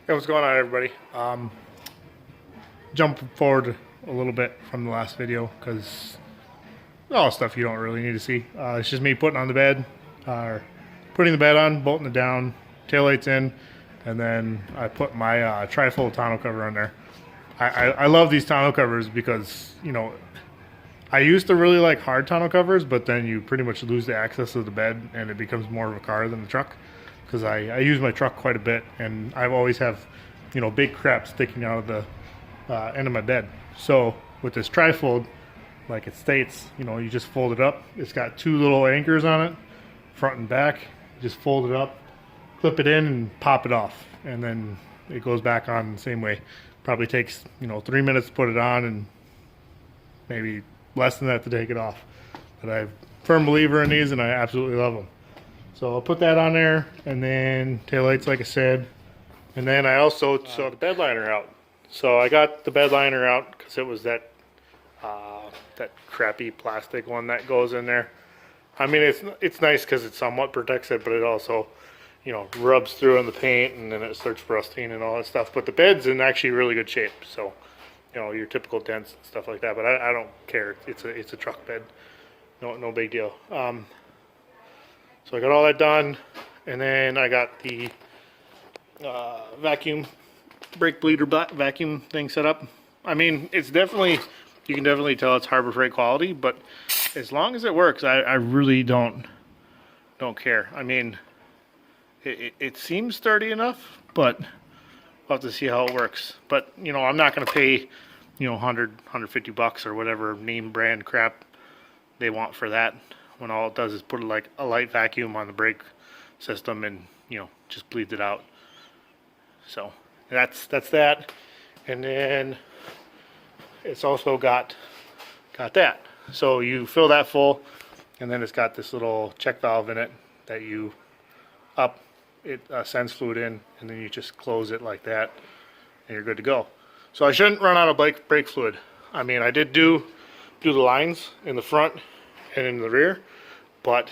Hey, what's going on, everybody? Jump forward a little bit from the last video because all stuff you don't really need to see. It's just me putting on the bed, putting the bed on, bolting it down, taillights in, and then I put my trifold tonneau cover on there. I love these tonneau covers because, you know, I used to really like hard tonneau covers, but then you pretty much lose the access of the bed and it becomes more of a car than the truck. Because I use my truck quite a bit, and I always have, you know, big crap sticking out of the end of my bed. So with this trifold, like it states, you know, you just fold it up. It's got two little anchors on it, front and back. You just fold it up, clip it in, and pop it off, and then it goes back on the same way. Probably takes, you know, 3 minutes to put it on, and maybe less than that to take it off. But I'm a firm believer in these, and I absolutely love them. So I'll put that on there, and then taillights, like I said. And then I also saw the bed liner out. So I got the bed liner out because it was that that crappy plastic one that goes in there. I mean, it's nice because it somewhat protects it, but it also, you know, rubs through on the paint, and then it starts rusting and all that stuff. But the bed's in actually really good shape. So, you know, your typical dents and stuff like that. But I don't care. It's a truck bed. No big deal. So I got all that done, and then I got the vacuum brake bleeder vacuum thing set up. I mean, it's definitely, you can definitely tell it's Harbor Freight quality, but as long as it works, I really don't care. I mean, it seems sturdy enough, but we'll have to see how it works. But, you know, I'm not going to pay, you know, 150 bucks or whatever name brand crap they want for that, when all it does is put like a light vacuum on the brake system and, you know, just bleeds it out. So that's that. And then it's also got that. So you fill that full, and then it's got this little check valve in it that you it sends fluid in, and then you just close it like that, and you're good to go. So I shouldn't run out of brake fluid. I mean, I did do the lines in the front and in the rear, but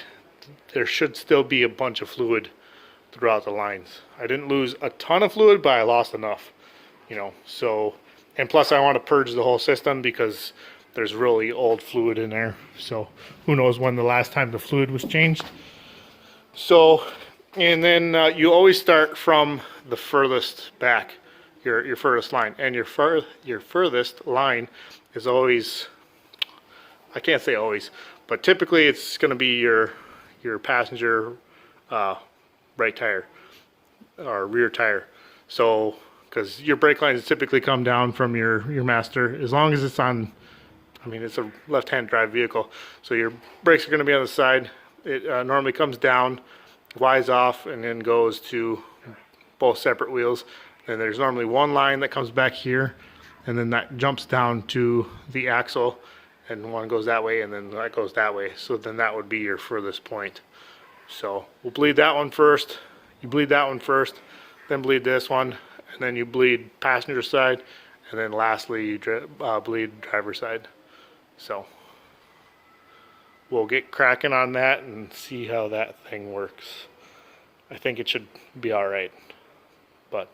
there should still be a bunch of fluid throughout the lines. I didn't lose a ton of fluid, but I lost enough, you know. So, and plus I want to purge the whole system because there's really old fluid in there. So who knows when the last time the fluid was changed. So, and then you always start from the furthest back, your furthest line, and your furthest line is always, I can't say always, but typically it's going to be your passenger right tire or rear tire. So, because your brake lines typically come down from your master, as long as it's on, I mean, it's a left-hand drive vehicle, so your brakes are going to be on the side. It normally comes down, glides off, and then goes to both separate wheels. And there's normally one line that comes back here, and then that jumps down to the axle, and one goes that way, and then that goes that way. So then that would be your furthest point. So we'll bleed that one first. You bleed that one first, then bleed this one, and then you bleed passenger side, and then lastly you bleed driver side. So we'll get cracking on that and see how that thing works. I think it should be all right, but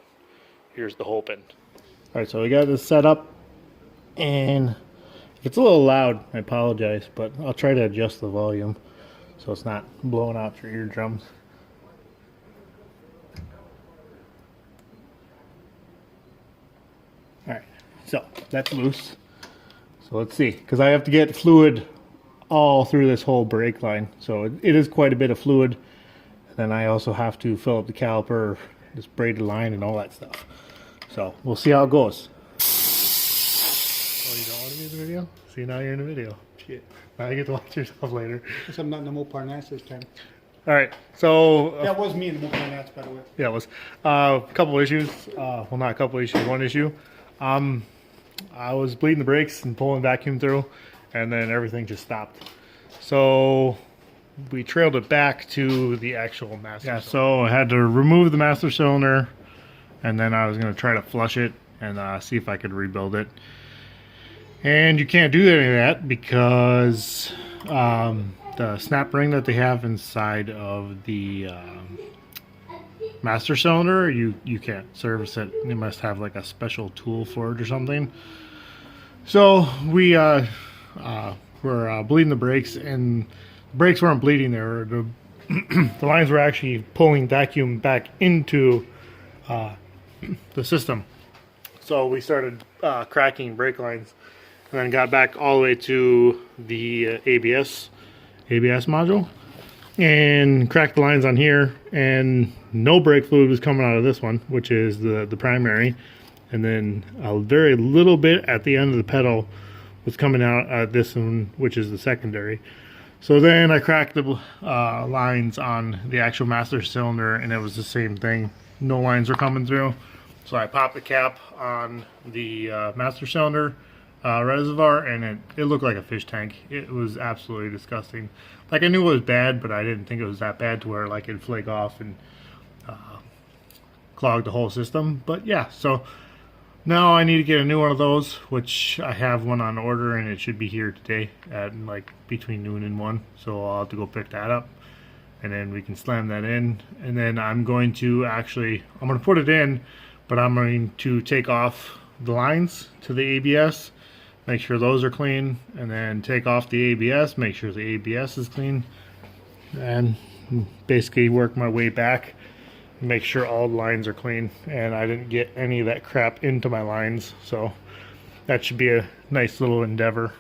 here's the hoping. All right, so we got this set up, and if it's a little loud, I apologize, but I'll try to adjust the volume so it's not blowing out your eardrums. All right, so that's loose. So let's see, because I have to get fluid all through this whole brake line. So it is quite a bit of fluid. And then I also have to fill up the caliper, this braided line, and all that stuff. So we'll see how it goes. Oh, you don't want to be in the video? See, now you're in the video. Shit. Now you get to watch yourself later. Guess I'm not in the Mopar Nats this time. All right, so That was me in the Mopar Nats, by the way. yeah, it was a couple issues. Well, not a couple issues, one issue. I was bleeding the brakes and pulling vacuum through, and then everything just stopped. So we trailed it back to the actual master cylinder. So I had to remove the master cylinder, and then I was going to try to flush it and see if I could rebuild it. And you can't do any of that because the snap ring that they have inside of the master cylinder, you can't service it. You must have like a special tool for it or something. So we were bleeding the brakes, and the brakes weren't bleeding there. The lines were actually pulling vacuum back into the system. So we started cracking brake lines, and then got back all the way to the ABS module, and cracked the lines on here, and no brake fluid was coming out of this one, which is the primary, and then a very little bit at the end of the pedal was coming out at this one, which is the secondary. So then I cracked the lines on the actual master cylinder, and it was the same thing. No lines were coming through. So I popped the cap on the master cylinder reservoir, and it looked like a fish tank. It was absolutely disgusting. Like, I knew it was bad, but I didn't think it was that bad to where like it'd flake off and clog the whole system. But yeah, so now I need to get a new one of those, which I have one on order, and it should be here today at like between noon and 1. So I'll have to go pick that up, and then we can slam that in. And then I'm going to put it in, but I'm going to take off the lines to the ABS, make sure those are clean, and then take off the ABS, make sure the ABS is clean, and basically work my way back, make sure all the lines are clean, and I didn't get any of that crap into my lines. So that should be a nice little endeavor.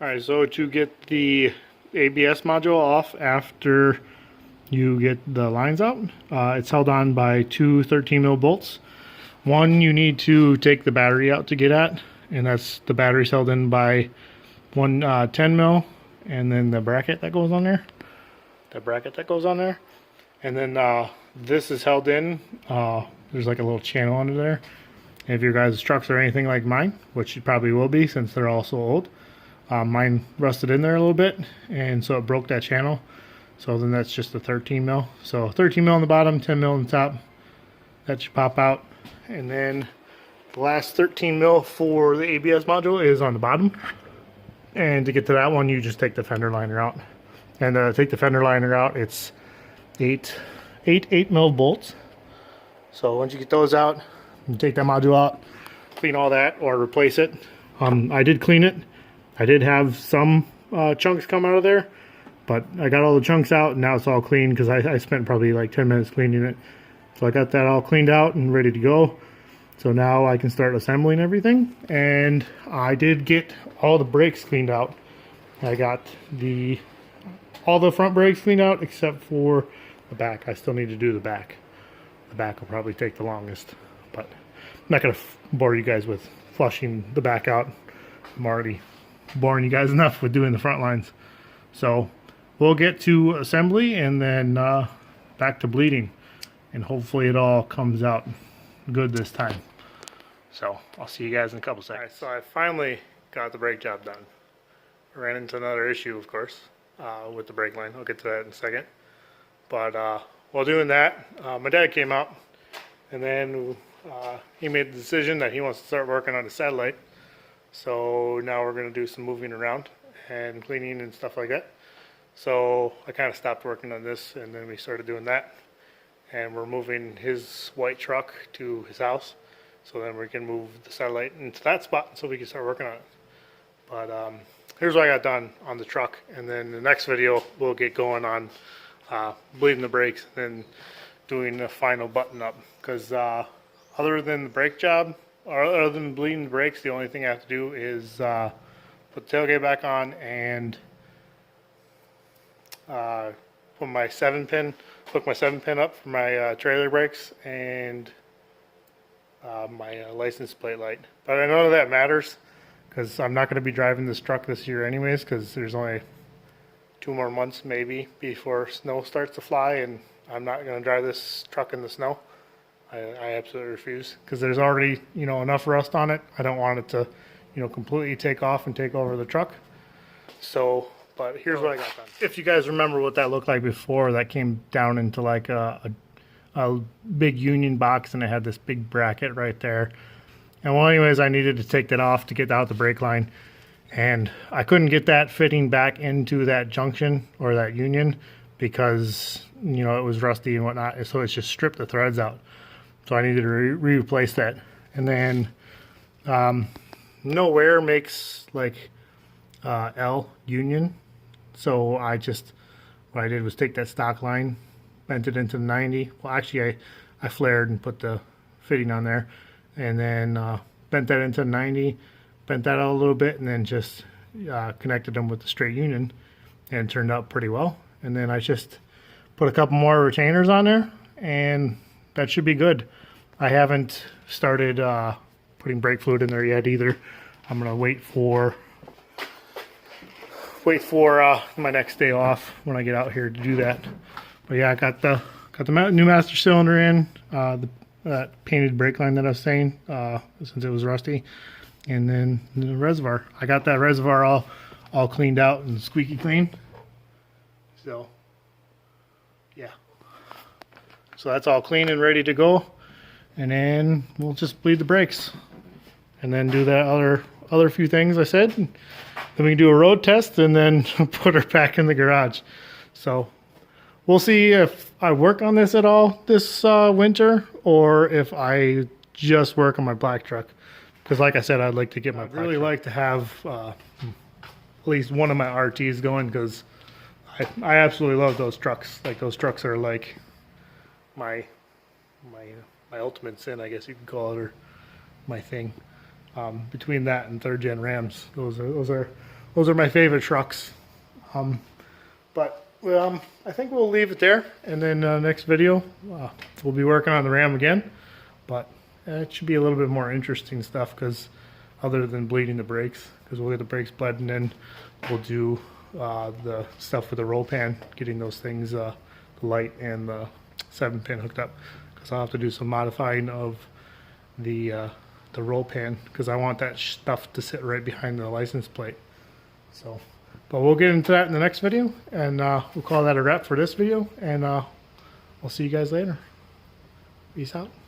Alright, so to get the ABS module off after you get the lines out, it's held on by two 13mm bolts. One you need to take the battery out to get at, and that's the battery's held in by one 10 mil, and then the bracket that goes on there. And then this is held in. There's like a little channel under there. And if your guys' trucks are anything like mine, which it probably will be since they're all so old, mine rusted in there a little bit, and so it broke that channel. So then that's just a 13 mil. So 13 mil on the bottom, 10 mil on the top. That should pop out. And then the last 13 mil for the ABS module is on the bottom. And to get to that one, you just take the fender liner out. And to take the fender liner out, it's eight 8 mil bolts. So once you get those out, you take that module out, clean all that or replace it. I did clean it. I did have some chunks come out of there, but I got all the chunks out and now it's all clean because I spent probably like 10 minutes cleaning it. So I got that all cleaned out and ready to go. So now I can start assembling everything. And I did get all the brakes cleaned out. I got all the front brakes cleaned out except for the back. I still need to do the back. The back will probably take the longest, but I'm not going to bore you guys with flushing the back out. I'm already boring you guys enough with doing the front lines. So we'll get to assembly and then back to bleeding, and hopefully it all comes out good this time. So I'll see you guys in a couple seconds. All right, so I finally got the brake job done. I ran into another issue, of course, with the brake line. I'll get to that in a second. But while doing that, my dad came out, and then he made the decision that he wants to start working on the satellite. So now we're going to do some moving around and cleaning and stuff like that. So I kind of stopped working on this, and then we started doing that. And we're moving his white truck to his house, so then we can move the satellite into that spot so we can start working on it. But here's what I got done on the truck, and then the next video we'll get going on bleeding the brakes and then doing the final button up. Because other than the brake job, or other than bleeding the brakes, the only thing I have to do is put the tailgate back on and put my 7-pin, hook my 7-pin up for my trailer brakes and my license plate light. But I know that matters because I'm not going to be driving this truck this year anyways, because there's only 2 more months maybe before snow starts to fly, and I'm not going to drive this truck in the snow. I absolutely refuse, because there's already, you know, enough rust on it. I don't want it to, you know, completely take off and take over the truck. So, but here's what I got done. If you guys remember what that looked like before, that came down into like a big union box, and it had this big bracket right there. And well, anyways, I needed to take that off to get out the brake line, and I couldn't get that fitting back into that junction or that union because, you know, it was rusty and whatnot. So it's just stripped the threads out. So I needed to replace that. And then Nowhere makes like L union. So what I did was take that stock line, bent it into the 90. Well, actually I flared and put the fitting on there, and then bent that into 90, bent that out a little bit, and then just connected them with the straight union, and it turned out pretty well. And then I just put a couple more retainers on there, and that should be good. I haven't started putting brake fluid in there yet either. I'm gonna wait for my next day off when I get out here to do that. But yeah, I got the new master cylinder in, that painted brake line that I was saying, since it was rusty, and then the reservoir. I got that reservoir all cleaned out and squeaky clean. So yeah, so that's all clean and ready to go. And then we'll just bleed the brakes, and then do that other few things I said. Then we can do a road test, and then put her back in the garage. So we'll see if I work on this at all this winter, or if I just work on my black truck. Because like I said, I'd like to get my. I'd really like to have at least one of my RTs going, because I absolutely love those trucks. Like, those trucks are like my ultimate sin, I guess you can call it, or my thing. Between that and 3rd gen Rams, those are my favorite trucks. But I think we'll leave it there, and then next video we'll be working on the Ram again. But it should be a little bit more interesting stuff, because other than bleeding the brakes, because we'll get the brakes bled, and then we'll do the stuff with the roll pan, getting those things, the light and the 7-pin hooked up, because I'll have to do some modifying of the roll pan, because I want that stuff to sit right behind the license plate. So, but we'll get into that in the next video, and we'll call that a wrap for this video, and we'll see you guys later. Peace out.